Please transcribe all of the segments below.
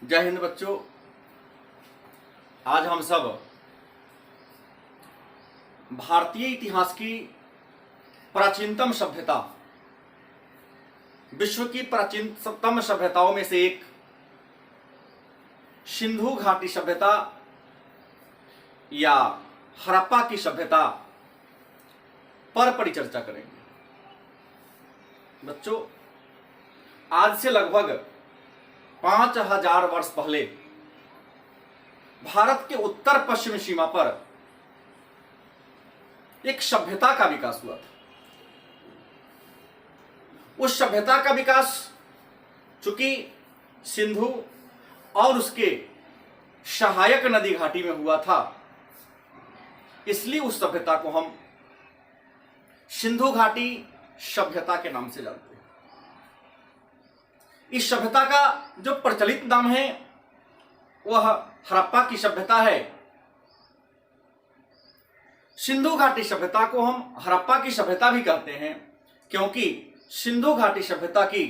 जय हिंद बच्चों। आज हम सब भारतीय इतिहास की प्राचीनतम सभ्यता, विश्व की प्राचीनतम सभ्यताओं में से एक सिंधु घाटी सभ्यता या हड़प्पा की सभ्यता पर परिचर्चा करेंगे। बच्चों, आज से लगभग 5000 वर्ष पहले भारत के उत्तर पश्चिमी सीमा पर एक सभ्यता का विकास हुआ था। उस सभ्यता का विकास चूंकि सिंधु और उसके सहायक नदी घाटी में हुआ था, इसलिए उस सभ्यता को हम सिंधु घाटी सभ्यता के नाम से जानते हैं। इस सभ्यता का जो प्रचलित नाम है वह हड़प्पा की सभ्यता है। सिंधु घाटी सभ्यता को हम हड़प्पा की सभ्यता भी कहते हैं क्योंकि सिंधु घाटी सभ्यता की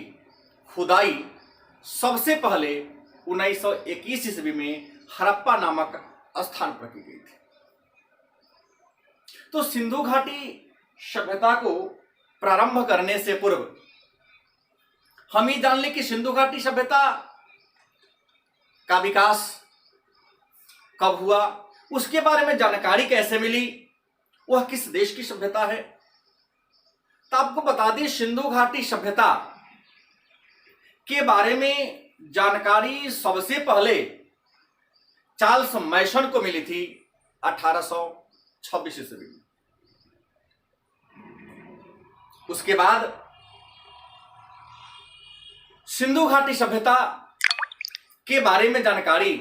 खुदाई सबसे पहले 1921 ईस्वी में हड़प्पा नामक स्थान पर की गई थी। तो सिंधु घाटी सभ्यता को प्रारंभ करने से पूर्व हम ये जान लें कि सिंधु घाटी सभ्यता का विकास कब हुआ, उसके बारे में जानकारी कैसे मिली, वह किस देश की सभ्यता है। तो आपको बता दें, सिंधु घाटी सभ्यता के बारे में जानकारी सबसे पहले चार्ल्स मैसन को मिली थी 1826 ईस्वी में। उसके बाद सिंधु घाटी सभ्यता के बारे में जानकारी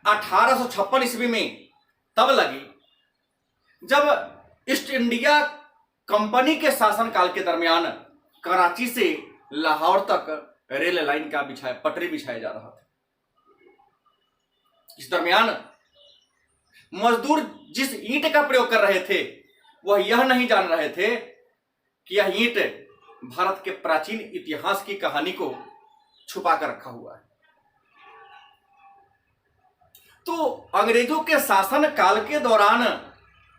1856 ईस्वी में तब लगी जब ईस्ट इंडिया कंपनी के शासनकाल के दरमियान कराची से लाहौर तक रेल लाइन का पटरी बिछाया जा रहा था। इस दरमियान मजदूर जिस ईंट का प्रयोग कर रहे थे वह यह नहीं जान रहे थे कि यह ईंट भारत के प्राचीन इतिहास की कहानी को छुपा कर रखा हुआ है। तो अंग्रेजों के शासन काल के दौरान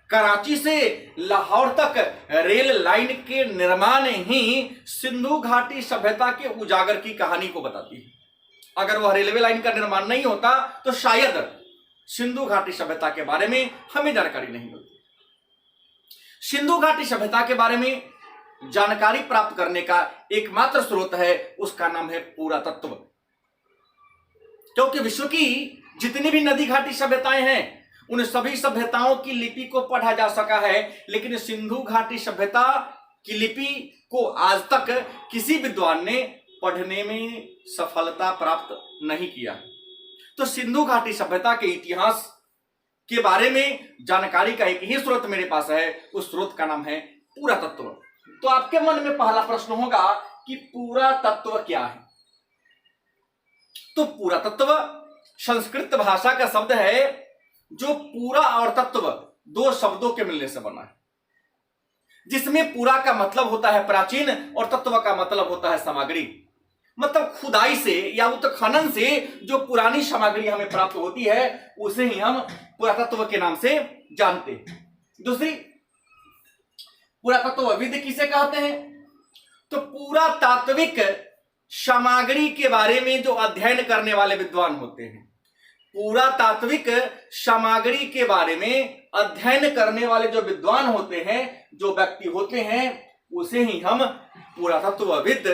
कराची से लाहौर तक रेल लाइन के निर्माण ही सिंधु घाटी सभ्यता के उजागर की कहानी को बताती है। अगर वह रेलवे लाइन का निर्माण नहीं होता तो शायद सिंधु घाटी सभ्यता के बारे में हमें जानकारी नहीं मिलती। सिंधु घाटी सभ्यता के बारे में जानकारी प्राप्त करने का एकमात्र स्रोत है, उसका नाम है पुरातत्व। क्योंकि विश्व की जितनी भी नदी घाटी सभ्यताएं हैं उन सभी सभ्यताओं की लिपि को पढ़ा जा सका है, लेकिन सिंधु घाटी सभ्यता की लिपि को आज तक किसी विद्वान ने पढ़ने में सफलता प्राप्त नहीं किया। तो सिंधु घाटी सभ्यता के इतिहास के बारे में जानकारी का एक ही स्रोत मेरे पास है, उस स्रोत का नाम है पुरातत्व। तो आपके मन में पहला प्रश्न होगा कि पुरातत्व क्या है। तो पुरातत्व संस्कृत भाषा का शब्द है जो पूरा और तत्व दो शब्दों के मिलने से बना है, जिसमें पूरा का मतलब होता है प्राचीन और तत्व का मतलब होता है सामग्री। मतलब खुदाई से या उत्खनन से जो पुरानी सामग्री हमें प्राप्त होती है उसे ही हम पुरातत्व के नाम से जानते हैं। दूसरी, पुरातत्वविद किसे कहते हैं? तो पुरातात्विक सामग्री के बारे में जो अध्ययन करने वाले विद्वान होते हैं, पुरातात्विक सामग्री के बारे में अध्ययन करने वाले जो विद्वान होते हैं, जो व्यक्ति होते हैं, उसे ही हम पुरातत्वविद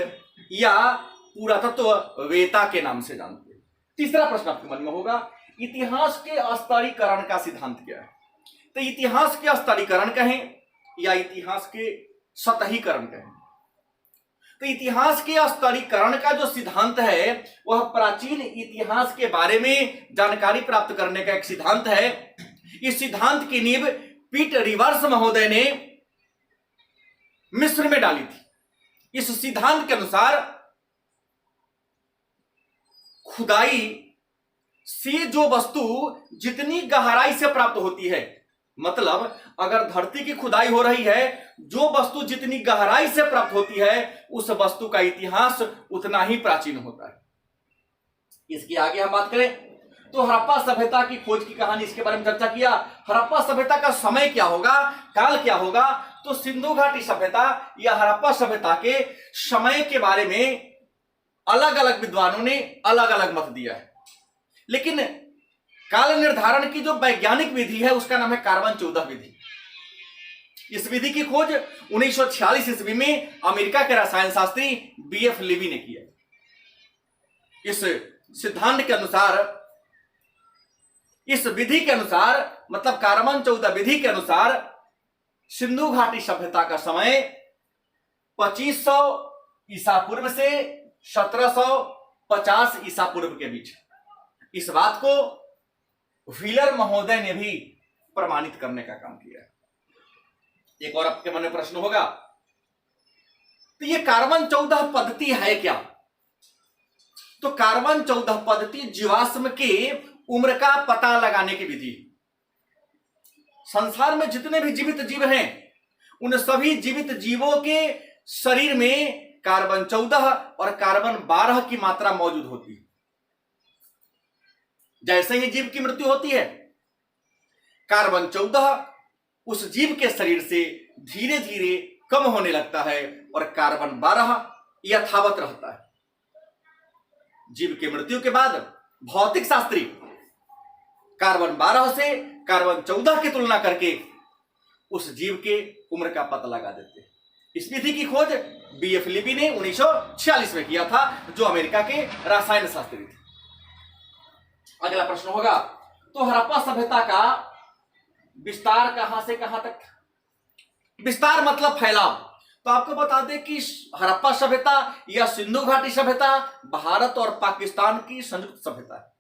या पुरातत्ववेता के नाम से जानते हैं। तीसरा प्रश्न आपके मन में होगा, इतिहास के स्तरीकरण का सिद्धांत क्या है? तो इतिहास के स्तरीकरण कहें या इतिहास के सतहीकरण कहें, तो इतिहास के स्तरीकरण का जो सिद्धांत है वह प्राचीन इतिहास के बारे में जानकारी प्राप्त करने का एक सिद्धांत है। इस सिद्धांत की नींव पीट रिवर्स महोदय ने मिस्र में डाली थी। इस सिद्धांत के अनुसार खुदाई से जो वस्तु जितनी गहराई से प्राप्त होती है, मतलब अगर धरती की खुदाई हो रही है, जो वस्तु जितनी गहराई से प्राप्त होती है उस वस्तु का इतिहास उतना ही प्राचीन होता है। इसके आगे हम बात करें तो हड़प्पा सभ्यता की खोज की कहानी, इसके बारे में चर्चा किया। हड़प्पा सभ्यता का समय क्या होगा, काल क्या होगा, तो सिंधु घाटी सभ्यता या हड़प्पा सभ्यता के समय के बारे में अलग अलग विद्वानों ने अलग अलग मत दिया है, लेकिन काल निर्धारण की जो वैज्ञानिक विधि है उसका नाम है कार्बन 14 विधि। इस विधि की खोज 1946 ईस्वी में अमेरिका के रसायन शास्त्री बीएफ लेवी ने किया। इस सिद्धांत के अनुसार, इस विधि के अनुसार, मतलब कार्बन 14 विधि के अनुसार सिंधु घाटी सभ्यता का समय 2500 ईसा पूर्व से 1750 ईसा पूर्व के बीच। इस बात को व्हीलर महोदय ने भी प्रमाणित करने का काम किया है। एक और आपके मन में प्रश्न होगा, तो ये कार्बन 14 पद्धति है क्या? तो कार्बन 14 पद्धति जीवाश्म के उम्र का पता लगाने की विधि। संसार में जितने भी जीवित जीव हैं उन सभी जीवित जीवों के शरीर में कार्बन 14 और कार्बन 12 की मात्रा मौजूद होती है। जैसे ही जीव की मृत्यु होती है, कार्बन 14 उस जीव के शरीर से धीरे धीरे कम होने लगता है और कार्बन 12 यथावत रहता है। जीव की मृत्यु के बाद भौतिक शास्त्री कार्बन 12 से कार्बन 14 की तुलना करके उस जीव के उम्र का पता लगा देते हैं। इस विधि की खोज बीएफ लेवी ने 1946 में किया था, जो अमेरिका के रसायन शास्त्री थे। अगला प्रश्न होगा, तो हड़प्पा सभ्यता का विस्तार कहां से कहां तक था? विस्तार मतलब फैलाव। तो आपको बता दें कि हड़प्पा सभ्यता या सिंधु घाटी सभ्यता भारत और पाकिस्तान की संयुक्त सभ्यता है।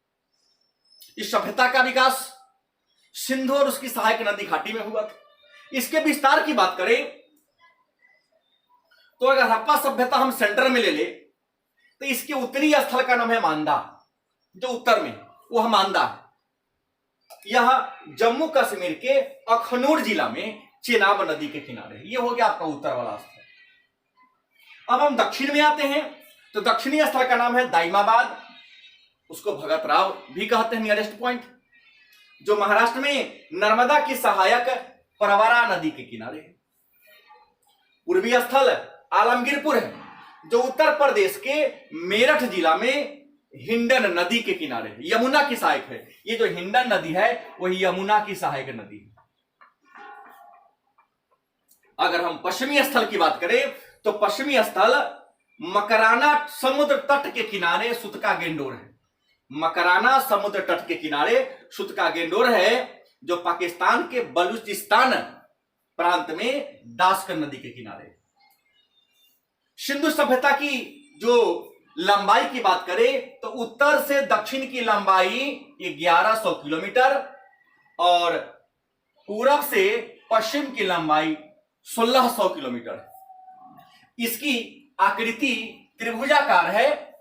इस सभ्यता का विकास सिंधु और उसकी सहायक नदी घाटी में हुआ था। इसके विस्तार की बात करें तो अगर हड़प्पा सभ्यता हम सेंटर में ले ले तो इसके उत्तरी स्थल का नाम है मांदा, जो उत्तर में वह मांदा है। यह जम्मू कश्मीर के अखनूर जिला में चेनाब नदी के किनारे। यह हो गया आपका उत्तर वाला स्थल। अब हम दक्षिण में आते हैं तो दक्षिणी स्थल का नाम है दाइमाबाद, उसको भगत राव भी कहते हैं, नियरेस्ट पॉइंट, जो महाराष्ट्र में नर्मदा की सहायक परवरा नदी के किनारे है। पूर्वी स्थल आलमगीरपुर है, जो उत्तर प्रदेश के मेरठ जिला में हिंडन नदी के किनारे है, यमुना की सहायक है। ये जो हिंडन नदी है वही यमुना की सहायक नदी है। अगर हम पश्चिमी स्थल की बात करें तो पश्चिमी स्थल मकराना समुद्र तट के किनारे सुतका गेंडोर है। मकराना समुद्र तट के किनारे सुतका गेंडोर है, जो पाकिस्तान के बलूचिस्तान प्रांत में दास्कन नदी के किनारे। सिंधु सभ्यता की जो लंबाई की बात करें तो उत्तर से दक्षिण की लंबाई 1100 किलोमीटर और पूरब से पश्चिम की लंबाई 1600 किलोमीटर। इसकी आकृति त्रिभुजाकार है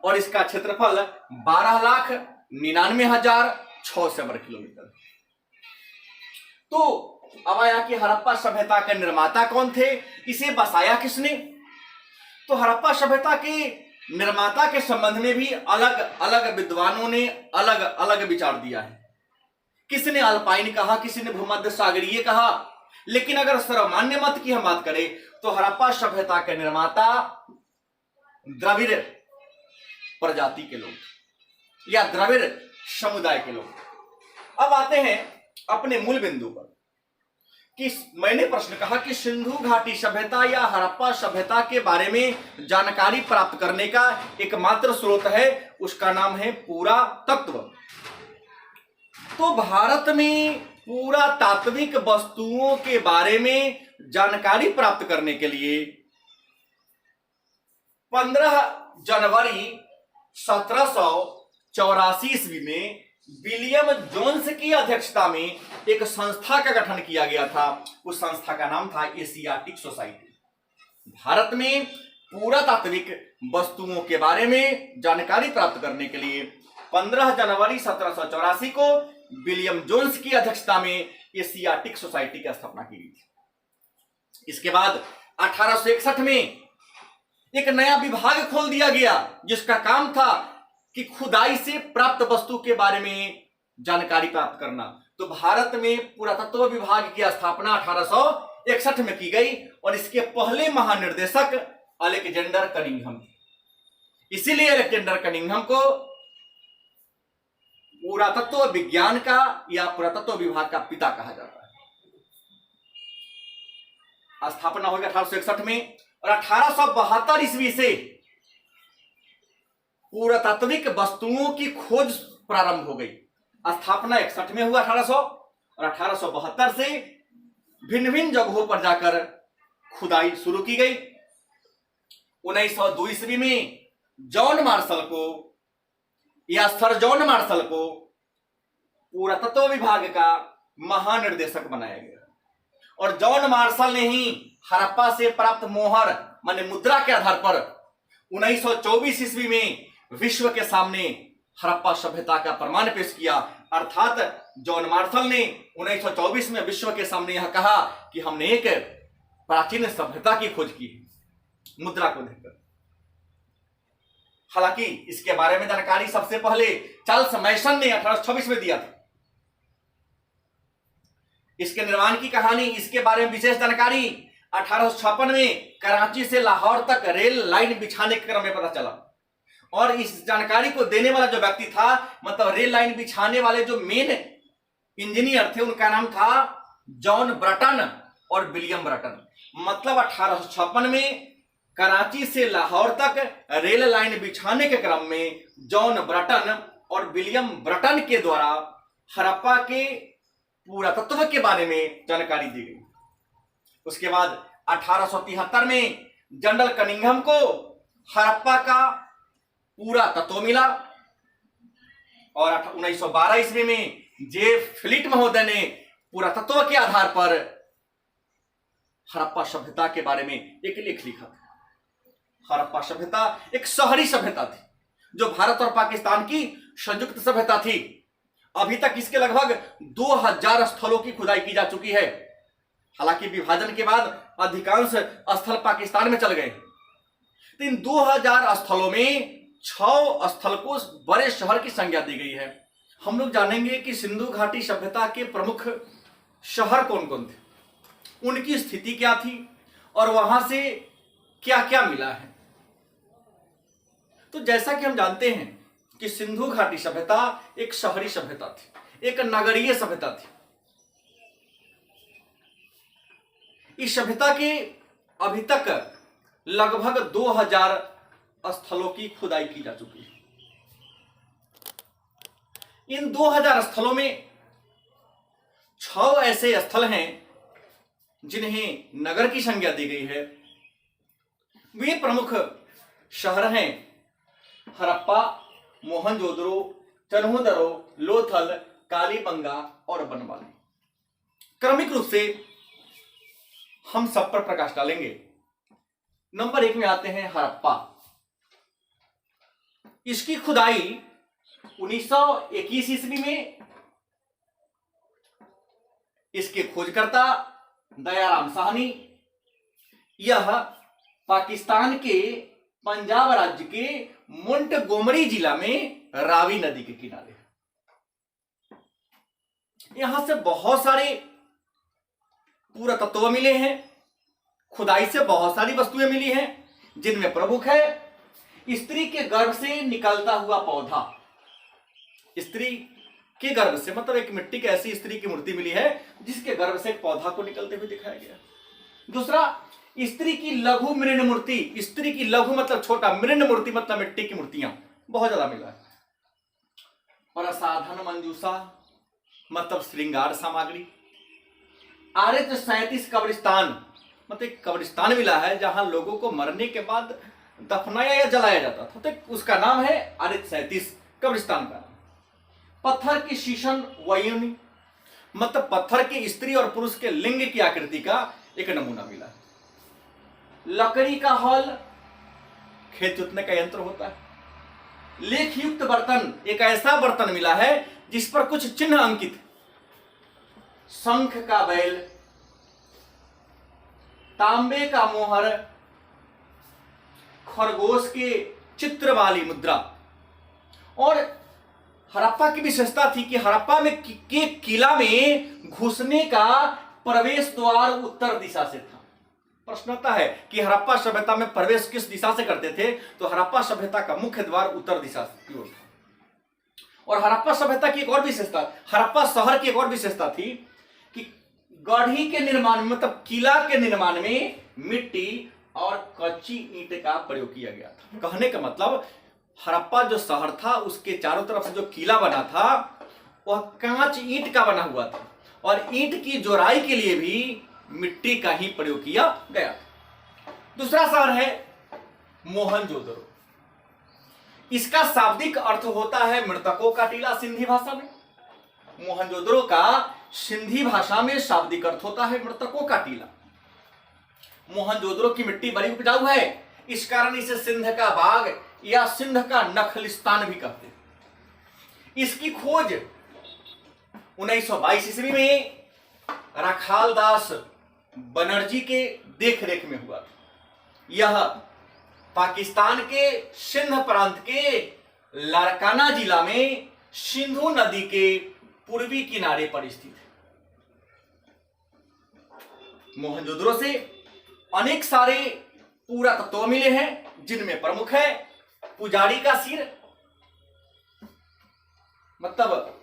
और इसका क्षेत्रफल 12,99,600 वर्ग किलोमीटर। तो अब आया कि हड़प्पा सभ्यता के निर्माता कौन थे, इसे बसाया किसने? तो हड़प्पा सभ्यता के निर्माता के संबंध में भी अलग अलग विद्वानों ने अलग अलग विचार दिया है। किसी ने अल्पाइन कहा, किसी ने भूमध्य सागरीय कहा, लेकिन अगर सर्वमान्य मत की हम बात करें तो हड़प्पा सभ्यता के निर्माता द्रविड़ प्रजाति के लोग या द्रविड़ समुदाय के लोग। अब आते हैं अपने मूल बिंदु पर कि मैंने प्रश्न कहा कि सिंधु घाटी सभ्यता या हड़प्पा सभ्यता के बारे में जानकारी प्राप्त करने का एकमात्र स्रोत है, उसका नाम है पुरातत्व। तो भारत में पुरातात्विक वस्तुओं के बारे में जानकारी प्राप्त करने के लिए 15 जनवरी 1784 ईस्वी में विलियम जोन्स की अध्यक्षता में एक संस्था का गठन किया गया था। उस संस्था का नाम था एशियाटिक सोसाइटी। भारत में पुरातात्विक वस्तुओं के बारे में जानकारी प्राप्त करने के लिए 15 जनवरी 1784 को विलियम जोन्स की अध्यक्षता में एशियाटिक सोसाइटी की स्थापना की गई थी। इसके बाद 1861 में एक नया विभाग खोल दिया गया, जिसका काम था कि खुदाई से प्राप्त वस्तु के बारे में जानकारी प्राप्त करना। तो भारत में पुरातत्व विभाग की स्थापना 1861 में की गई और इसके पहले महानिर्देशक अलेक्जेंडर कनिंघम थे। इसीलिए अलेक्जेंडर कनिंघम को पुरातत्व विज्ञान का या पुरातत्व विभाग का पिता कहा जाता है। स्थापना हो गई 1861 में और 1872 ईस्वी से पुरातात्विक वस्तुओं की खोज प्रारंभ हो गई। स्थापना 61 में हुआ 1800 और 1872 से भिन्न भिन्न जगहों पर जाकर खुदाई शुरू की गई। 1902 ईस्वी में जॉन मार्शल को या सर जॉन मार्शल को पुरातत्व विभाग का महानिर्देशक बनाया गया और जॉन मार्शल ने ही हड़प्पा से प्राप्त मोहर माने मुद्रा के आधार पर 1924 ईस्वी में विश्व के सामने हड़प्पा सभ्यता का प्रमाण पेश किया। अर्थात जॉन मार्शल ने 1924 में विश्व के सामने यह कहा कि हमने एक प्राचीन सभ्यता की खोज की मुद्रा को देखकर। हालांकि इसके बारे में जानकारी सबसे पहले चार्ल्स मैसन ने 1826 में दिया था। इसके निर्माण की कहानी, इसके बारे में विशेष जानकारी 1856 में कराची से लाहौर तक रेल लाइन बिछाने के क्रम में पता चला और इस जानकारी को देने वाला जो व्यक्ति था, मतलब रेल लाइन बिछाने वाले जो मेन इंजीनियर थे, उनका नाम था जॉन ब्रटन और विलियम ब्रटन। मतलब 1856 में कराची से लाहौर तक रेल लाइन बिछाने के क्रम में जॉन ब्रटन और विलियम ब्रटन के द्वारा हड़प्पा के पुरातत्व के बारे में जानकारी दी गई। उसके बाद 1873 में जनरल कनिंघम को हड़प्पा का पूरा तत्व मिला और 1912 ईस्वी में जे फिलिट महोदय ने पुरातत्व के आधार पर हड़प्पा सभ्यता के बारे में एक लेख लिखा। हड़प्पा सभ्यता एक शहरी सभ्यता थी जो भारत और पाकिस्तान की संयुक्त सभ्यता थी। अभी तक इसके लगभग 2000 स्थलों की खुदाई की जा चुकी है। हालांकि विभाजन के बाद अधिकांश स्थल पाकिस्तान में चल गए। तो इन 2000 स्थलों में 6 स्थल को बड़े शहर की संज्ञा दी गई है। हम लोग जानेंगे कि सिंधु घाटी सभ्यता के प्रमुख शहर कौन कौन थे, उनकी स्थिति क्या थी और वहां से क्या क्या मिला है। तो जैसा कि हम जानते हैं कि सिंधु घाटी सभ्यता एक शहरी सभ्यता थी, एक नगरीय सभ्यता थी। इस सभ्यता के अभी तक लगभग 2000 स्थलों की खुदाई की जा चुकी है। इन 2000 स्थलों में 6 ऐसे स्थल हैं जिन्हें नगर की संज्ञा दी गई है। वे प्रमुख शहर हैं हड़प्पा, मोहनजोदड़ो, चन्हूदरो, लोथल, कालीबंगा और बनवाली। क्रमिक रूप से हम सब पर प्रकाश डालेंगे। नंबर 1 में आते हैं हड़प्पा। इसकी खुदाई 1921 ईस्वी में इसके खोजकर्ता दयाराम साहनी, यह पाकिस्तान के पंजाब राज्य के मोंटगोमरी जिला में रावी नदी के किनारे। यहां से बहुत सारे पुरातत्व मिले हैं, खुदाई से बहुत सारी वस्तुएं मिली हैं, जिनमें प्रमुख है स्त्री के गर्भ से निकलता हुआ पौधा। स्त्री के गर्भ से मतलब एक मिट्टी की ऐसी स्त्री की मूर्ति मिली है जिसके गर्भ से एक पौधा को निकलते हुए दिखाया गया। दूसरा, स्त्री की लघु मृण मूर्ति। स्त्री की लघु मतलब छोटा, मृण मूर्ति मतलब मिट्टी की मूर्तियां बहुत ज्यादा मिला है। प्रसाधन मंजूषा मतलब श्रृंगार सामग्री। आरित 37 कब्रिस्तान मतलब एक कब्रिस्तान मिला है जहां लोगों को मरने के बाद दफनाया या जलाया जाता था, तो उसका नाम है आरित 37 कब्रिस्तान का नाम। पत्थर की शीशन वयोनि मतलब पत्थर के स्त्री और पुरुष के लिंग की आकृति का एक नमूना मिला है। लकड़ी का हल, खेत जोतने का यंत्र होता है। लेख युक्त बर्तन, एक ऐसा बर्तन मिला है जिस पर कुछ चिन्ह अंकित। शंख का बैल, तांबे का मोहर, खरगोश के चित्र वाली मुद्रा और हड़प्पा की विशेषता थी कि हड़प्पा में के किला में घुसने का प्रवेश द्वार उत्तर दिशा से था। प्रश्नता है कि हड़प्पा सभ्यता में प्रवेश किस दिशा से करते थे, तो हड़प्पा सभ्यता का मुख्य द्वार उत्तर दिशा की ओर था। और हड़प्पा सभ्यता की एक और विशेषता, हड़प्पा शहर की एक और विशेषता थी कि गढ़ी के निर्माण में, मतलब किला के निर्माण में मिट्टी और कच्ची ईंट का प्रयोग किया गया था। कहने का मतलब हड़प्पा जो शहर था उसके चारों तरफ से जो किला बना था वह कांच ईंट का बना हुआ था और ईंट की जोड़ाई के लिए भी मिट्टी का ही प्रयोग किया गया। दूसरा शहर है मोहनजोदड़ो। इसका शाब्दिक अर्थ होता है मृतकों का टीला सिंधी भाषा में। मोहनजोदड़ो का सिंधी भाषा में शाब्दिक अर्थ होता है मृतकों का टीला। मोहनजोदड़ो की मिट्टी बड़ी उपजाऊ है, इस कारण इसे सिंध का बाग या सिंध का नखलिस्तान भी कहते हैं। इसकी खोज 1922 ईस्वी में राखाल दास बनर्जी के देखरेख में हुआ था। यह पाकिस्तान के सिंध प्रांत के लारकाना जिला में सिंधु नदी के पूर्वी किनारे पर स्थित है। मोहनजोदड़ो से अनेक सारे पुरातत्व मिले हैं, जिनमें प्रमुख है पुजारी का सिर, मतलब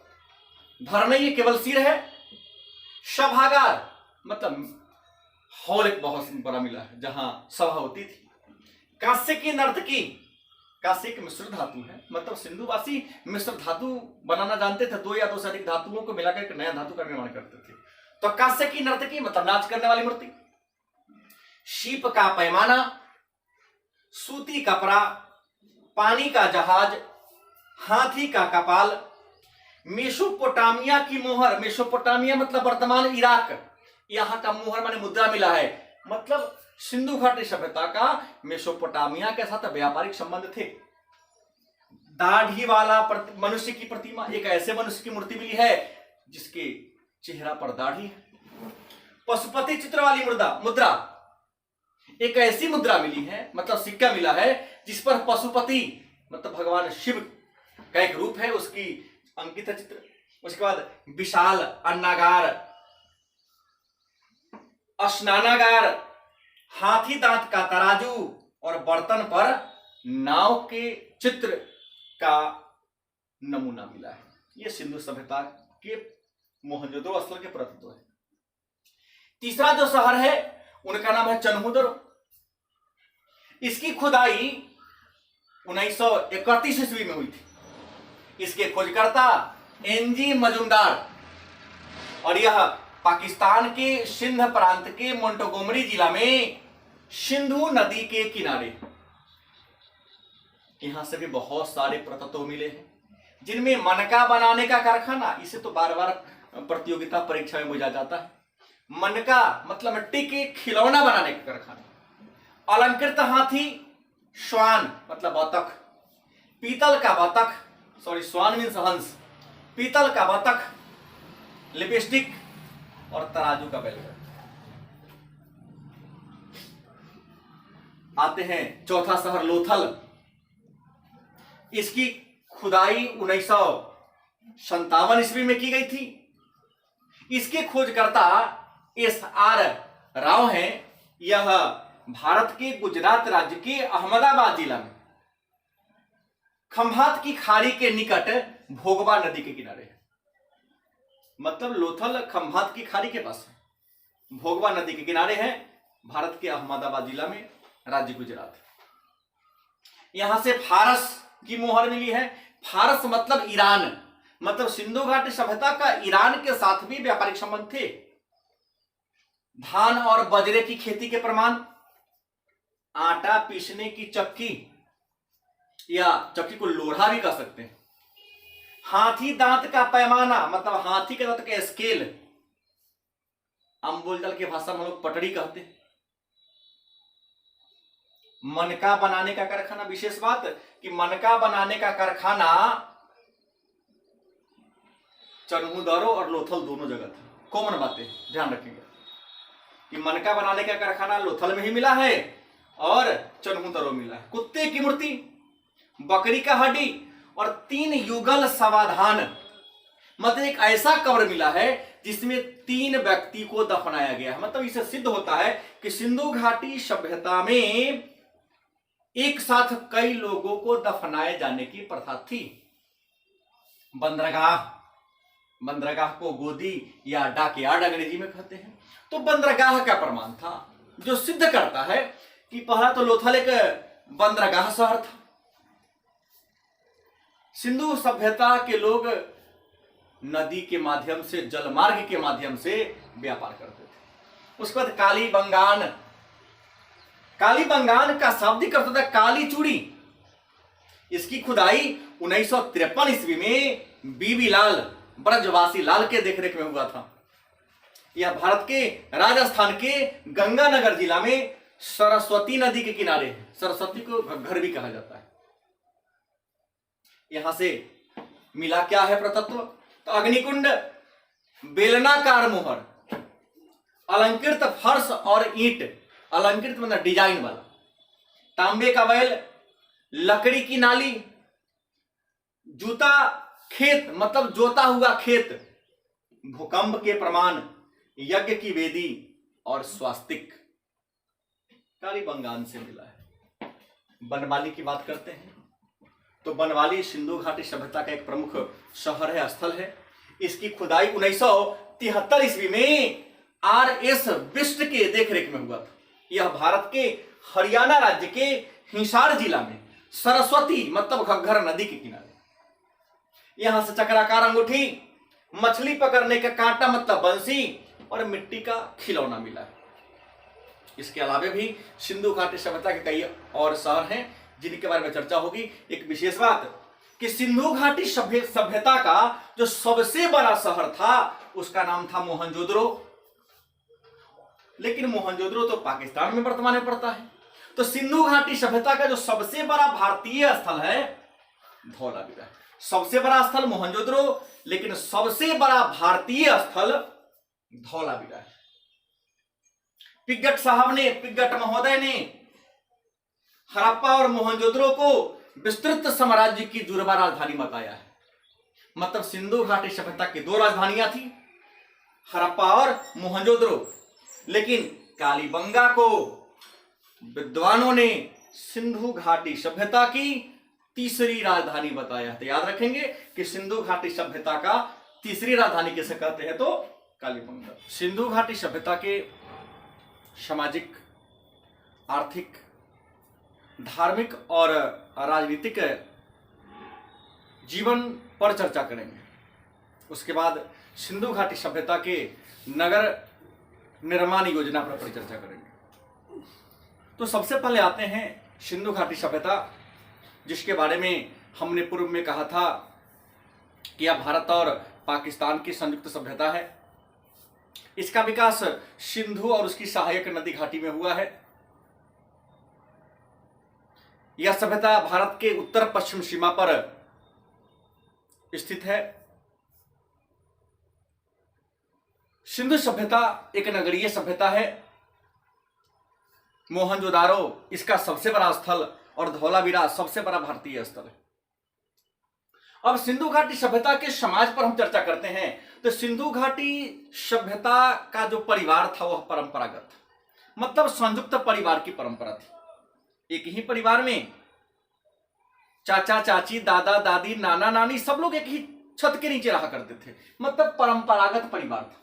धर नहीं, केवल सिर है। सभागार मतलब हॉल एक बहुत बड़ा मिला है जहां सभा होती थी। कांस्य की नर्तकी, कांस्य एक मिश्र धातु है, मतलब सिंधुवासी मिश्र धातु बनाना जानते थे, दो या दो से अधिक धातुओं को मिलाकर एक नया धातु का निर्माण करते थे। तो कांस्य की नर्तकी मतलब नाच करने वाली मूर्ति। शीप का पैमाना, सूती कपड़ा, पानी का जहाज, हाथी का कपाल, मेसोपोटामिया की मोहर, मेसोपोटामिया मतलब वर्तमान इराक, यहां का मोहर माने मुद्रा मिला है। मतलब सिंधु घाटी सभ्यता का मेसोपोटामिया के साथ व्यापारिक संबंध थे। दाढ़ी वाला मनुष्य की प्रतिमा, एक ऐसे मनुष्य की मूर्ति मिली है जिसके चेहरा पर दाढ़ी है। पशुपति चित्र वाली मुद्रा, एक ऐसी मुद्रा मिली है, मतलब सिक्का मिला है जिस पर पशुपति मतलब भगवान शिव का एक रूप है, उसकी अंकित चित्र। उसके बाद विशाल अन्नागार, स्नानागार, हाथी दांत का तराजू और बर्तन पर नाव के चित्र का नमूना मिला है। यह सिंधु सभ्यता के मोहनजोदड़ो स्थल के पुरातत्व है। तीसरा जो शहर है उनका नाम है चन्हुदरो। इसकी खुदाई 1931 ईस्वी में हुई थी। इसके खोजकर्ता एनजी मजुमदार, और यह पाकिस्तान के सिंध प्रांत के मोंटगोमरी जिला में सिंधु नदी के किनारे। यहां से भी बहुत सारे पुरातत्व मिले हैं, जिनमें मनका बनाने का कारखाना, इसे तो बार बार प्रतियोगिता परीक्षा में पूछा जाता है। मनका मतलब मिट्टी के खिलौना बनाने का कारखाना। अलंकृत हाथी, श्वान मतलब बतख, पीतल का बतख, सॉरी श्वान मीन्स हंस, पीतल का बतख, लिपस्टिक और तराजू का बैलगाड़ी। आते हैं चौथा शहर लोथल। इसकी खुदाई 1957 ईस्वी में की गई थी। इसके खोजकर्ता SR राव हैं। यह भारत के गुजरात राज्य के अहमदाबाद जिला में खंभात की खाड़ी के निकट भोगवा नदी के किनारे है। मतलब लोथल खंभात की खाड़ी के पास है, भोगवा नदी के किनारे है, भारत के अहमदाबाद जिला में, राज्य गुजरात। यहां से फारस की मोहर मिली है। फारस मतलब ईरान, मतलब सिंधु घाटी सभ्यता का ईरान के साथ भी व्यापारिक संबंध थे। धान और बाजरे की खेती के प्रमाण, आटा पीसने की चक्की या चक्की को लोढ़ा भी कह सकते हैं, हाथी दांत का पैमाना मतलब हाथी के दांत का स्केल, हम बोलचाल की भाषा में हम लोग पटड़ी कहते हैं। मनका बनाने का कारखाना, विशेष बात कि मनका बनाने का कारखाना चन्हुदरो और लोथल दोनों जगह था। कॉमन बातें ध्यान रखेंगे कि मनका बनाने का कारखाना लोथल में ही मिला है और चन्हुदरो मिला है। कुत्ते की मूर्ति, बकरी का हड्डी और 3 युगल समाधान, मतलब एक ऐसा कब्र मिला है जिसमें 3 व्यक्ति को दफनाया गया है। मतलब इससे सिद्ध होता है कि सिंधु घाटी सभ्यता में एक साथ कई लोगों को दफनाए जाने की प्रथा थी। बंदरगाह को गोदी या डाकयार्ड अंग्रेजी में कहते हैं। तो बंदरगाह का प्रमाण था जो सिद्ध करता है कि पहला तो लोथल एक बंदरगाह शहर था। सिंधु सभ्यता के लोग नदी के माध्यम से, जलमार्ग के माध्यम से व्यापार करते थे। उसके बाद कालीबंगान का शाब्दिक अर्थ होता है काली चूड़ी। इसकी खुदाई 1953 ईस्वी में बीबी लाल, ब्रजवासी लाल के देखरेख में हुआ था। यह भारत के राजस्थान के गंगानगर जिला में सरस्वती नदी के किनारे है। सरस्वती को घर भी कहा जाता है। यहां से मिला क्या है प्रतत्व? तो अग्निकुंड, बेलनाकार मोहर, अलंकृत फर्श और ईंट, अलंकृत मतलब डिजाइन वाला, तांबे का बैल, लकड़ी की नाली, जूता खेत मतलब जोता हुआ खेत, भूकंप के प्रमाण, यज्ञ की वेदी और स्वास्तिक कालीबंगान से मिला है। बनवाली की बात करते हैं तो बनवाली सिंधु घाटी सभ्यता का एक प्रमुख शहर है, स्थल है। इसकी खुदाई 1973 ईस्वी में RS बिष्ट के देखरेख में हुआ था। यह भारत के हरियाणा राज्य के हिसार जिला में सरस्वती मतलब घग्घर नदी के किनारे। यहां से चक्राकार अंगूठी, मछली पकड़ने का कांटा मतलब बंसी और मिट्टी का खिलौना मिला है। इसके अलावा भी सिंधु घाटी सभ्यता के कई और शहर हैं जिनके बारे में चर्चा होगी। एक विशेष बात कि सिंधु घाटी सभ्यता का जो सबसे बड़ा शहर था उसका नाम था मोहनजोदड़ो। लेकिन मोहनजोदड़ो तो पाकिस्तान में वर्तमान में पड़ता है। तो सिंधु घाटी सभ्यता का जो सबसे बड़ा भारतीय स्थल है धौलावीरा है। सबसे बड़ा स्थल मोहनजोदड़ो, लेकिन सबसे बड़ा भारतीय स्थल धौलावीरा है। पिग्गट महोदय ने हड़प्पा और मोहनजोदड़ो को विस्तृत साम्राज्य की जुड़वा राजधानी बताया है। मतलब सिंधु घाटी सभ्यता की 2 राजधानियां थी, हड़प्पा और मोहनजोदड़ो। लेकिन कालीबंगा को विद्वानों ने सिंधु घाटी सभ्यता की तीसरी राजधानी बताया। तो याद रखेंगे कि सिंधु घाटी सभ्यता का तीसरी राजधानी किसे कहते हैं? तो कालीबंगा। सिंधु घाटी सभ्यता के सामाजिक, आर्थिक, धार्मिक और राजनीतिक जीवन पर चर्चा करेंगे। उसके बाद सिंधु घाटी सभ्यता के नगर निर्माण योजना पर परिचर्चा करेंगे। तो सबसे पहले आते हैं सिंधु घाटी सभ्यता, जिसके बारे में हमने पूर्व में कहा था कि यह भारत और पाकिस्तान की संयुक्त सभ्यता है। इसका विकास सिंधु और उसकी सहायक नदी घाटी में हुआ है। यह सभ्यता भारत के उत्तर पश्चिम सीमा पर स्थित है। सिंधु सभ्यता एक नगरीय सभ्यता है। मोहनजोदारो इसका सबसे बड़ा स्थल और धौलावीरा सबसे बड़ा भारतीय स्थल है। अब सिंधु घाटी सभ्यता के समाज पर हम चर्चा करते हैं। तो सिंधु घाटी सभ्यता का जो परिवार था वह परंपरागत, मतलब संयुक्त परिवार की परंपरा थी। एक ही परिवार में चाचा चाची, दादा दादी, नाना नानी सब लोग एक ही छत के नीचे रहा करते थे। मतलब परंपरागत परिवार था।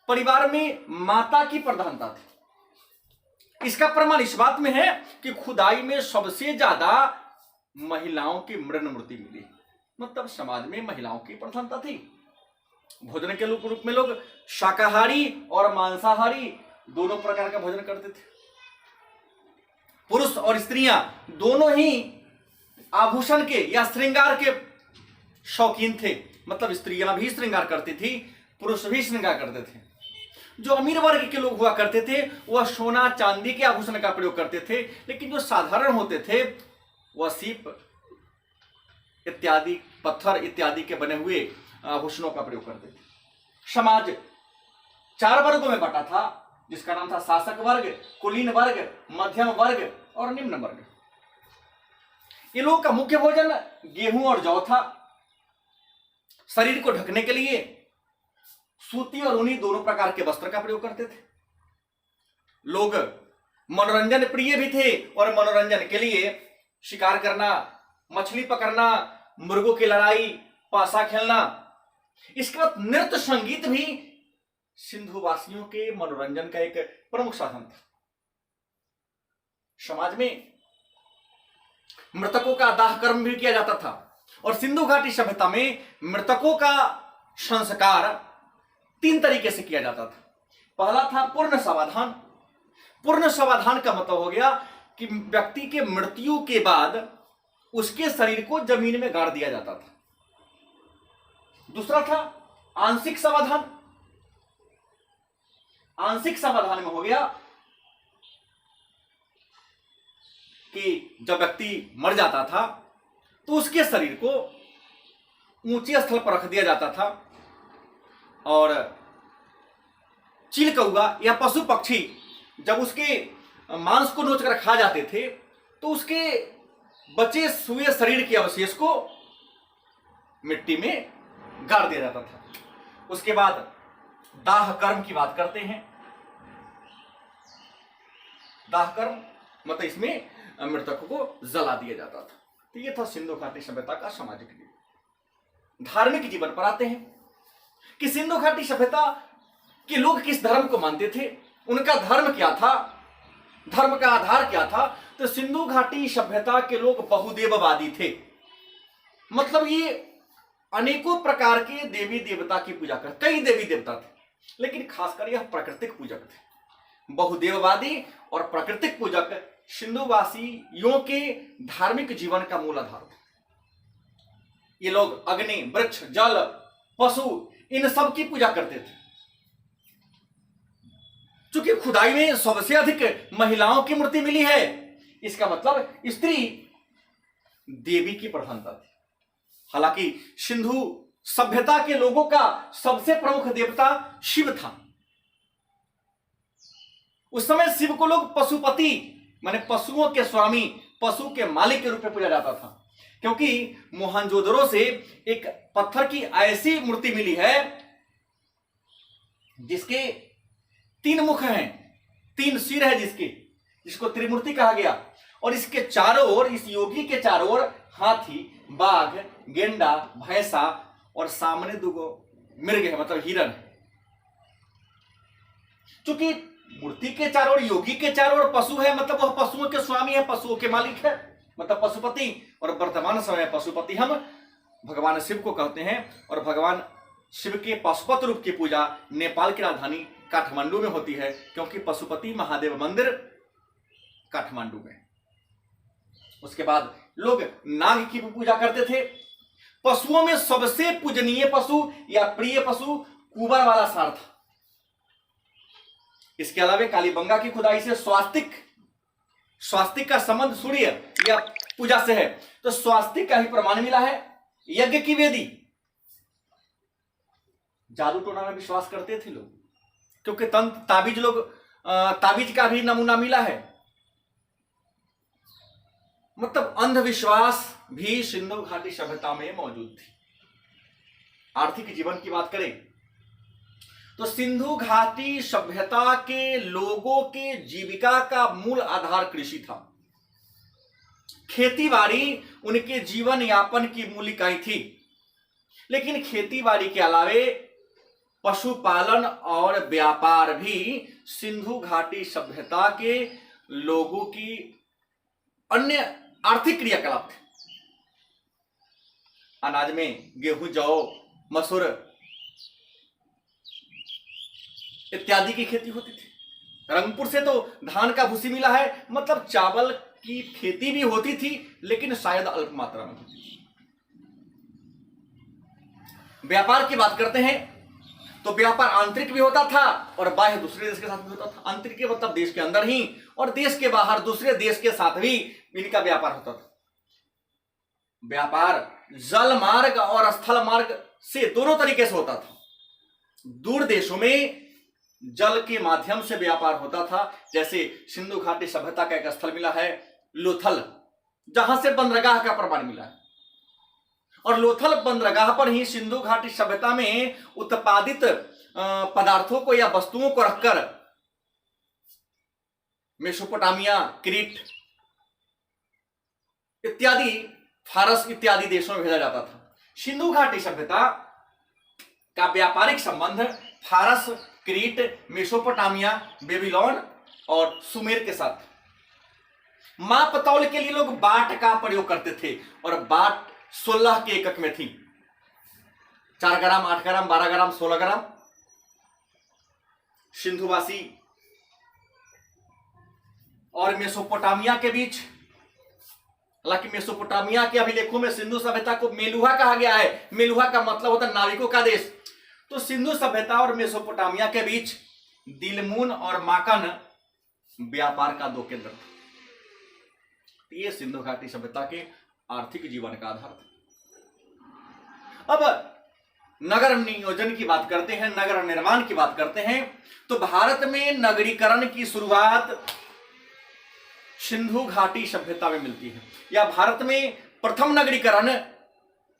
परिवार में माता की प्रधानता थी। इसका प्रमाण इस बात में है कि खुदाई में सबसे ज्यादा महिलाओं की मृण मूर्ति मिली। मतलब समाज में महिलाओं की प्रधानता थी। भोजन के रूप में लोग शाकाहारी और मांसाहारी दोनों प्रकार का भोजन करते थे। पुरुष और स्त्रियां दोनों ही आभूषण के या श्रृंगार के शौकीन थे। मतलब स्त्रियां भी श्रृंगार करती थी, पुरुष भी श्रृंगार करते थे। जो अमीर वर्ग के लोग हुआ करते थे वह सोना चांदी के आभूषण का प्रयोग करते थे, लेकिन जो साधारण होते थे वह सीप इत्यादि, पत्थर इत्यादि के बने हुए आभूषणों का प्रयोग करते थे। समाज 4 वर्गों में बटा था, जिसका नाम था शासक वर्ग, कुलीन वर्ग, मध्यम वर्ग और निम्न वर्ग। ये लोगों का मुख्य भोजन गेहूं और जौ था। शरीर को ढकने के लिए सूती और ऊनी दोनों प्रकार के वस्त्र का प्रयोग करते थे। लोग मनोरंजन प्रिय भी थे और मनोरंजन के लिए शिकार करना, मछली पकड़ना, मुर्गों की लड़ाई, पासा खेलना, इसके बाद नृत्य संगीत भी सिंधु वासियों के मनोरंजन का एक प्रमुख साधन था। समाज में मृतकों का दाह कर्म भी किया जाता था और सिंधु घाटी सभ्यता में मृतकों का संस्कार 3 तरीके से किया जाता था। पहला था पूर्ण समाधान। पूर्ण समाधान का मतलब हो गया कि व्यक्ति के मृत्यु के बाद उसके शरीर को जमीन में गाड़ दिया जाता था। दूसरा था आंशिक समाधान। आंशिक समाधान में हो गया कि जब व्यक्ति मर जाता था तो उसके शरीर को ऊंचे स्थल पर रख दिया जाता था और चील कौआ या पशु पक्षी जब उसके मांस को नोचकर खा जाते थे तो उसके बचे हुए शरीर के अवशेष को मिट्टी में गाड़ दिया जाता था। उसके बाद दाह कर्म की बात करते हैं। दाह कर्म मतलब इसमें मृतकों को जला दिया जाता था। तो यह था सिंधु घाटी सभ्यता का सामाजिक जीवन। धार्मिक जीवन पर आते हैं कि सिंधु घाटी सभ्यता के लोग किस धर्म को मानते थे, उनका धर्म क्या था, धर्म का आधार क्या था। तो सिंधु घाटी सभ्यता के लोग बहुदेववादी थे। मतलब ये अनेकों प्रकार के देवी देवता की पूजा करते, कई देवी देवता थे, लेकिन खासकर यह प्राकृतिक पूजक थे। बहुदेववादी और प्राकृतिक पूजक सिंधुवासियों के धार्मिक जीवन का मूल आधार था। ये लोग अग्नि, वृक्ष, जल, पशु इन सब की पूजा करते थे। चूंकि खुदाई में सबसे अधिक महिलाओं की मूर्ति मिली है, इसका मतलब स्त्री देवी की प्रधानता थी। हालांकि सिंधु सभ्यता के लोगों का सबसे प्रमुख देवता शिव था। उस समय शिव को लोग पशुपति माने पशुओं के स्वामी, पशु के मालिक के रूप में पूजा जाता था। क्योंकि मोहनजोदड़ो से एक पत्थर की ऐसी मूर्ति मिली है जिसके 3 मुख हैं, 3 सिर है, जिसको त्रिमूर्ति कहा गया। और इसके चारों ओर, इस योगी के चारों ओर हाथी, बाघ, गेंडा, भैंसा और सामने 2 मृग है, मतलब हिरण। चूंकि मूर्ति के चारों ओर, योगी के चारों ओर पशु है, मतलब वह पशुओं के स्वामी है, पशुओं के मालिक है, मतलब पशुपति। और वर्तमान समय पशुपति हम भगवान शिव को कहते हैं। और भगवान शिव के पशुपत रूप की पूजा नेपाल की राजधानी काठमांडू में होती है, क्योंकि पशुपति महादेव मंदिर काठमांडू में। उसके बाद लोग नाग की भी पूजा करते थे। पशुओं में सबसे पूजनीय पशु या प्रिय पशु कुबर वाला सांड था। इसके अलावा कालीबंगा की खुदाई से स्वास्तिक का संबंध सूर्य या पूजा से है, तो स्वास्तिक का ही प्रमाण मिला है। यज्ञ की वेदी, जादू टोना में विश्वास करते थे लोग, क्योंकि तंत्र ताबीज लोग ताबीज का भी नमूना मिला है। मतलब अंधविश्वास भी सिंधु घाटी सभ्यता में मौजूद थी। आर्थिक जीवन की बात करें तो सिंधु घाटी सभ्यता के लोगों के जीविका का मूल आधार कृषि था। खेतीबाड़ी उनके जीवन यापन की मूल इकाई थी। लेकिन खेतीबाड़ी के अलावे पशुपालन और व्यापार भी सिंधु घाटी सभ्यता के लोगों की अन्य आर्थिक क्रियाकलाप थे। अनाज में गेहूं, जौ, मसूर इत्यादि की खेती होती थी। रंगपुर से तो धान का भूसी मिला है, मतलब चावल की खेती भी होती थी, लेकिन शायद अल्प मात्रा में होती थी। व्यापार की बात करते हैं तो व्यापार आंतरिक भी होता था और बाह्य दूसरे देश के साथ भी होता था। आंतरिक मतलब देश के अंदर ही, और देश के बाहर दूसरे देश के साथ भी इनका व्यापार होता था। व्यापार जल मार्ग और स्थल मार्ग से दोनों तरीके से होता था। दूर देशों में जल के माध्यम से व्यापार होता था, जैसे सिंधु घाटी सभ्यता का एक स्थल मिला है लोथल, जहां से बंदरगाह का प्रमाण मिला है। और लोथल बंदरगाह पर ही सिंधु घाटी सभ्यता में उत्पादित पदार्थों को या वस्तुओं को रखकर मेसोपोटामिया, क्रीट इत्यादि, फारस इत्यादि देशों में भेजा जाता था। सिंधु घाटी सभ्यता का व्यापारिक संबंध फारस, क्रीट, मेसोपोटामिया, बेबीलोन और सुमेर के साथ। माप तौल के लिए लोग बाट का प्रयोग करते थे और बाट 16 के एकक में थी। 4 ग्राम, 8 ग्राम, 12 ग्राम, 16 ग्राम। सिंधुवासी और मेसोपोटामिया के बीच, हालांकि मेसोपोटामिया के अभिलेखों में सिंधु सभ्यता को मेलुहा कहा गया है। मेलुहा का मतलब होता है नाविकों का देश। तो सिंधु सभ्यता और मेसोपोटामिया के बीच दिलमून और माकन व्यापार का 2 केंद्र थे। ये सिंधु घाटी सभ्यता के आर्थिक जीवन का आधार था। अब नगर नियोजन की बात करते हैं, नगर निर्माण की बात करते हैं, तो भारत में नगरीकरण की शुरुआत सिंधु घाटी सभ्यता में मिलती है, या भारत में प्रथम नगरीकरण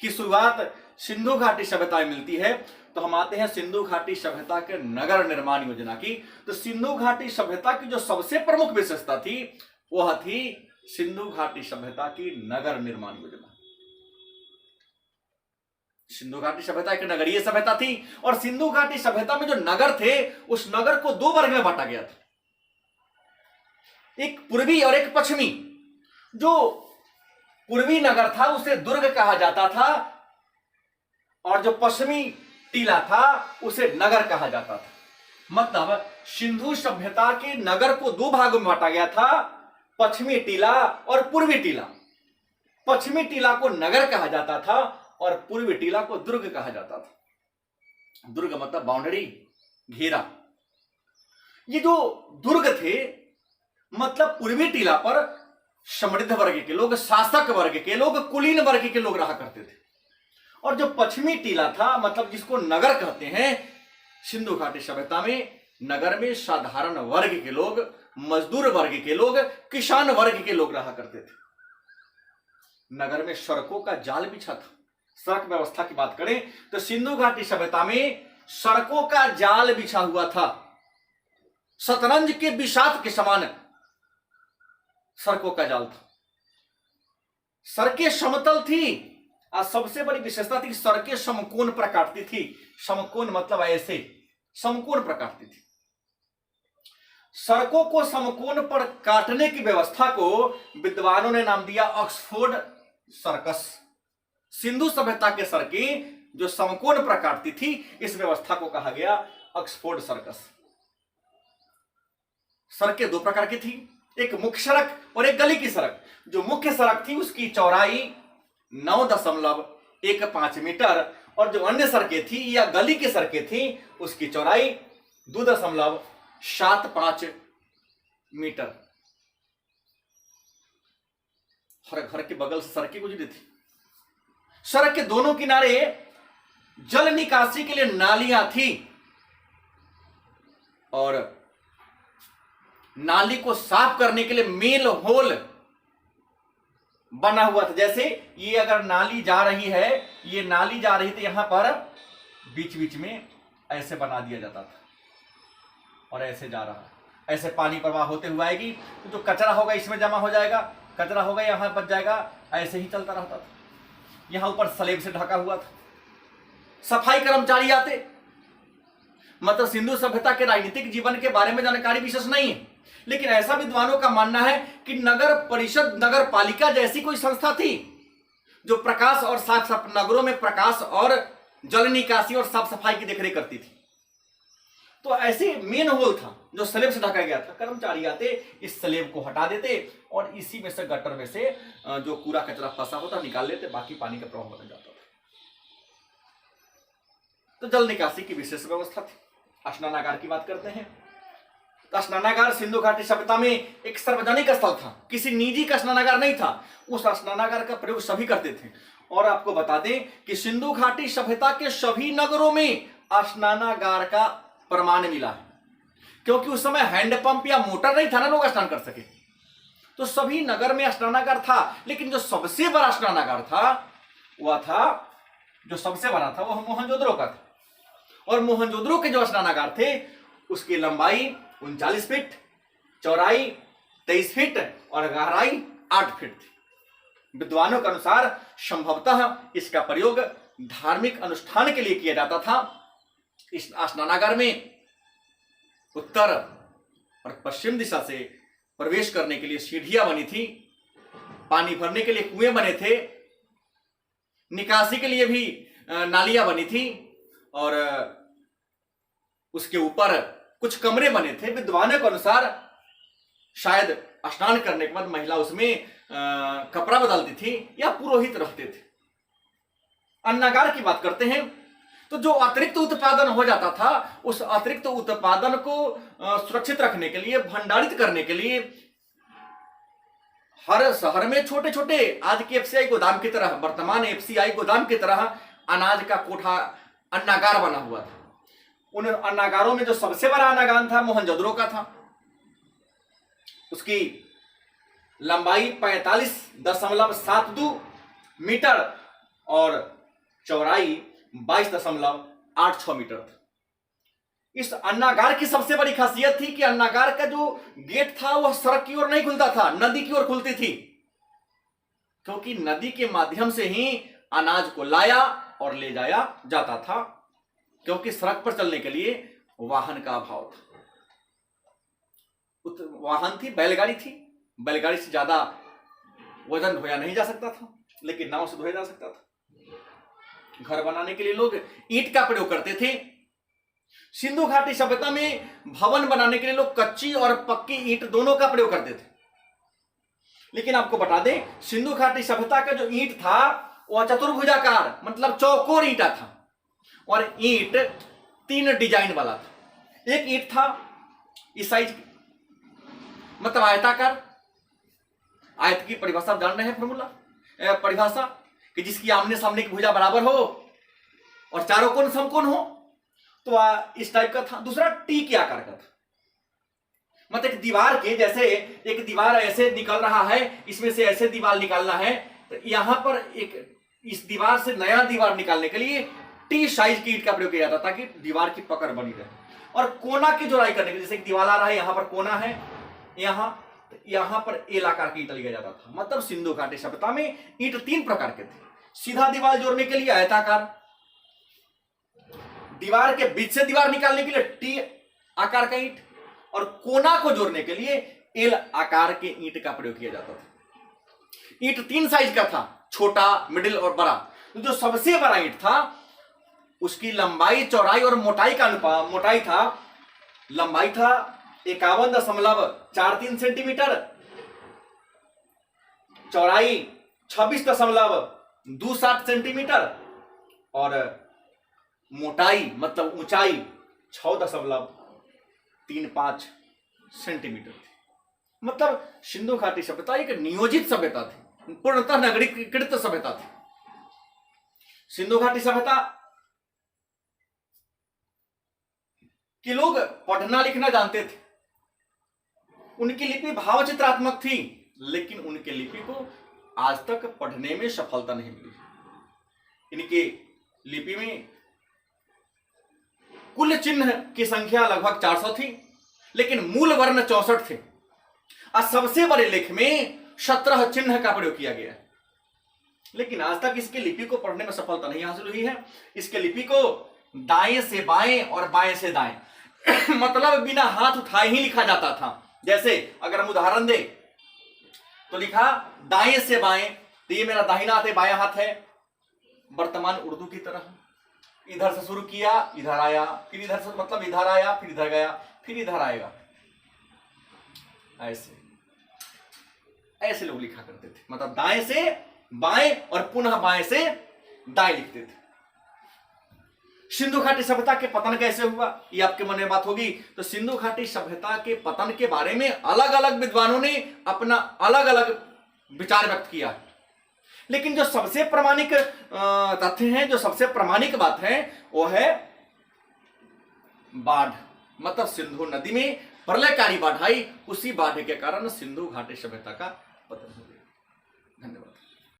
की शुरुआत सिंधु घाटी सभ्यता में मिलती है। तो हम आते हैं सिंधु घाटी सभ्यता के नगर निर्माण योजना की। तो सिंधु घाटी सभ्यता की जो सबसे प्रमुख विशेषता थी वह थी सिंधु घाटी सभ्यता की नगर निर्माण योजना। सिंधु घाटी सभ्यता एक नगरीय सभ्यता थी और सिंधु घाटी सभ्यता में जो नगर थे उस नगर को 2 वर्ग में बांटा गया था, एक पूर्वी और एक पश्चिमी। जो पूर्वी नगर था उसे दुर्ग कहा जाता था और जो पश्चिमी टीला था उसे नगर कहा जाता था। मतलब सिंधु सभ्यता के नगर को 2 भागों में बांटा गया था, पश्चिमी टीला और पूर्वी टीला। पश्चिमी टीला को नगर कहा जाता था और पूर्वी टीला को दुर्ग कहा जाता था। दुर्ग मतलब बाउंड्री, घेरा। ये जो दुर्ग थे, मतलब पूर्वी टीला पर समृद्ध वर्ग के लोग, शासक वर्ग के लोग, कुलीन वर्ग के लोग रहा करते थे। और जो पश्चिमी टीला था, मतलब जिसको नगर कहते हैं, सिंधु घाटी सभ्यता में नगर में साधारण वर्ग के लोग, मजदूर वर्ग के लोग, किसान वर्ग के लोग रहा करते थे। नगर में सड़कों का जाल बिछा था। सड़क व्यवस्था की बात करें तो सिंधु घाटी सभ्यता में सड़कों का जाल बिछा हुआ था। शतरंज के बिसात के समान सड़कों का जाल था। सड़कें समतल थी और सबसे बड़ी विशेषता थी कि सड़कें समकोण प्रकार की थी। समकोण मतलब ऐसे समकोण प्रकार की थी। सड़कों को समकोण पर काटने की व्यवस्था को विद्वानों ने नाम दिया ऑक्सफोर्ड सर्कस। सिंधु सभ्यता के सड़कें जो समकोण प्रकार की थी, इस व्यवस्था को कहा गया ऑक्सफोर्ड सर्कस। सड़कें 2 प्रकार की थी, एक मुख्य सड़क और एक गली की सड़क। जो मुख्य सड़क थी उसकी चौड़ाई 9.15 मीटर और जो अन्य सड़कें थी या गली की सड़कें थी उसकी चौड़ाई 2.75 मीटर। हर घर के बगल से सड़कें गुजरी थी। सड़क के दोनों किनारे जल निकासी के लिए नालियां थी और नाली को साफ करने के लिए मेन होल बना हुआ था। जैसे ये अगर नाली जा रही है, ये नाली जा रही थी, यहां पर बीच बीच में ऐसे बना दिया जाता था और ऐसे जा रहा है, ऐसे पानी प्रवाह होते हुए आएगी तो जो कचरा होगा इसमें जमा हो जाएगा, कचरा होगा यहां बच जाएगा, ऐसे ही चलता रहता था। यहां ऊपर स्लेब से ढका हुआ था। सफाई कर्मचारी आते। मतलब सिंधु सभ्यता के राजनीतिक जीवन के बारे में जानकारी विशेष नहीं है, लेकिन ऐसा विद्वानों का मानना है कि नगर परिषद, नगर पालिका जैसी कोई संस्था थी जो प्रकाश और साफ नगरों में प्रकाश और जल निकासी और साफ सफाई की देखरेख करती थी। तो ऐसे मेन होल था जो स्लेब से ढका गया था। कर्मचारी आते, इस स्लेब को हटा देते और इसी में से गटर में से जो कूड़ा कचरा फंसा होता निकाल लेते, बाकी पानी का प्रवाह बन जाता था। तो जल निकासी की विशेष व्यवस्था थी। स्नानागार की बात करते हैं तो स्नानागार सिंधु घाटी सभ्यता में एक सार्वजनिक स्थल था, किसी निजी का स्नानागार नहीं था। उस स्नानागार का प्रयोग सभी करते थे। और आपको बता दें कि सिंधु घाटी सभ्यता के सभी नगरों में स्नानागार का प्रमाण मिला है, क्योंकि उस समय हैंडपंप या मोटर नहीं था ना लोग स्नान कर सके। तो सभी नगर में स्नानागार था, लेकिन जो सबसे बड़ा स्नानागार था वह था, जो सबसे बड़ा था वह मोहनजोदड़ो का था। और मोहनजोदड़ो के जो स्नानागार थे उसकी लंबाई 39 फीट, चौड़ाई 23 फीट और गहराई 8 फीट थी। विद्वानों के अनुसार संभवतः इसका प्रयोग धार्मिक अनुष्ठान के लिए किया जाता था। इस स्नानागार में उत्तर और पश्चिम दिशा से प्रवेश करने के लिए सीढ़ियां बनी थी, पानी भरने के लिए कुएं बने थे, निकासी के लिए भी नालियां बनी थी और उसके ऊपर कुछ कमरे बने थे। विद्वानों के अनुसार शायद स्नान करने के बाद महिला उसमें कपड़ा बदलती थी या पुरोहित रहते थे। अन्नागार की बात करते हैं तो जो अतिरिक्त उत्पादन हो जाता था उस अतिरिक्त उत्पादन को सुरक्षित रखने के लिए, भंडारित करने के लिए हर शहर में छोटे छोटे, आज के एफसीआई गोदाम की तरह, वर्तमान एफसीआई गोदाम की तरह अनाज का कोठा अन्नागार बना हुआ था। उन अन्नागारों में जो सबसे बड़ा अन्नागार था मोहनजोदड़ो का था। उसकी लंबाई 45.72 मीटर और चौड़ाई 22.86 मीटर था। इस अन्नागार की सबसे बड़ी खासियत थी कि अन्नागार का जो गेट था वह सड़क की ओर नहीं खुलता था, नदी की ओर खुलती थी, क्योंकि नदी के माध्यम से ही अनाज को लाया और ले जाया जाता था, क्योंकि सड़क पर चलने के लिए वाहन का अभाव था। वाहन थी, बैलगाड़ी थी, बैलगाड़ी से ज्यादा वजन ढोया नहीं जा सकता था, लेकिन नाव से ढोया जा सकता था। घर बनाने के लिए लोग ईंट का प्रयोग करते थे। सिंधु घाटी सभ्यता में भवन बनाने के लिए लोग कच्ची और पक्की ईंट दोनों का प्रयोग करते थे। लेकिन आपको बता दें, सिंधु घाटी सभ्यता का जो ईंट था वह चतुर्भुजाकार, मतलब चौकोर ईंटा था और ईंट 3 डिजाइन वाला था। एक ईंट था इस साइज, मतलब आयताकार। आयत की परिभाषा आप जान रहे हैं, फॉर्मूला, परिभाषा कि जिसकी आमने सामने की भुजा बराबर हो और चारों कोण समकोण हो, तो इस टाइप का था। दूसरा टी के आकार का था, मतलब एक दीवार के जैसे, एक दीवार ऐसे निकल रहा है, इसमें से ऐसे दीवार निकालना है, तो यहां पर एक इस दीवार से नया दीवार निकालने के लिए टी साइज की ईंट का प्रयोग किया जाता ताकि दीवार की पकड़ बनी रहे। और कोना की जोड़ाई करने के लिए, जैसे एक दीवार आ रहा है, यहां पर कोना है, यहां पर एल आकार की ईंट लिया जाता था। मतलब सिंधु घाटी सभ्यता में ईंट 3 प्रकार के थे। सीधा दीवार जोड़ने के लिए आयताकार, दीवार के बीच से दीवार निकालने के लिए टी आकार का ईंट, और कोना को जोड़ने के लिए एल आकार के ईंट का प्रयोग किया जाता था। ईंट 3 साइज का था, छोटा, मिडिल और बड़ा। तो जो सबसे बड़ा ईंट था उसकी लंबाई, चौड़ाई और मोटाई का अनुपात, मोटाई था, लंबाई था 51.43 सेंटीमीटर, चौड़ाई 26.27 सेंटीमीटर और मोटाई मतलब ऊंचाई 6.35 सेंटीमीटर थी। मतलब सिंधु घाटी सभ्यता एक नियोजित सभ्यता थी, पूर्णतः नगरीकृत सभ्यता थी। सिंधु घाटी सभ्यता के लोग पढ़ना लिखना जानते थे। उनकी लिपि भावचित्रात्मक थी, लेकिन उनके लिपि को आज तक पढ़ने में सफलता नहीं मिली। इनके लिपि में कुल चिन्ह की संख्या लगभग 400 थी, लेकिन मूल वर्ण 64 थे। और सबसे बड़े लेख में 17 चिन्ह का प्रयोग किया गया है, लेकिन आज तक इसके लिपि को पढ़ने में सफलता नहीं हासिल हुई है। इसके लिपि को दाएं से बाएं और बाएं से दाएं मतलब बिना हाथ उठाए ही लिखा जाता था। जैसे अगर हम उदाहरण दें तो लिखा दाएं से बाएं, तो ये मेरा दाहिना हाथ है, बायां हाथ है, वर्तमान उर्दू की तरह। इधर से शुरू किया, इधर आया, फिर इधर से, मतलब इधर आया, फिर इधर गया, फिर इधर आएगा। ऐसे ऐसे लोग लिखा करते थे, मतलब दाएं से बाएं और पुनः बाएं से दाएं लिखते थे। सिंधु घाटी सभ्यता के पतन कैसे हुआ, ये आपके मन में बात होगी। तो सिंधु घाटी सभ्यता के पतन के बारे में अलग अलग विद्वानों ने अपना अलग अलग विचार व्यक्त किया, लेकिन जो सबसे प्रामाणिक तथ्य हैं, जो सबसे प्रामाणिक बात है, वो है बाढ़। मतलब सिंधु नदी में प्रलयकारी बाढ़ आई, उसी बाढ़ के कारण सिंधु घाटी सभ्यता का पतन हो गया। धन्यवाद।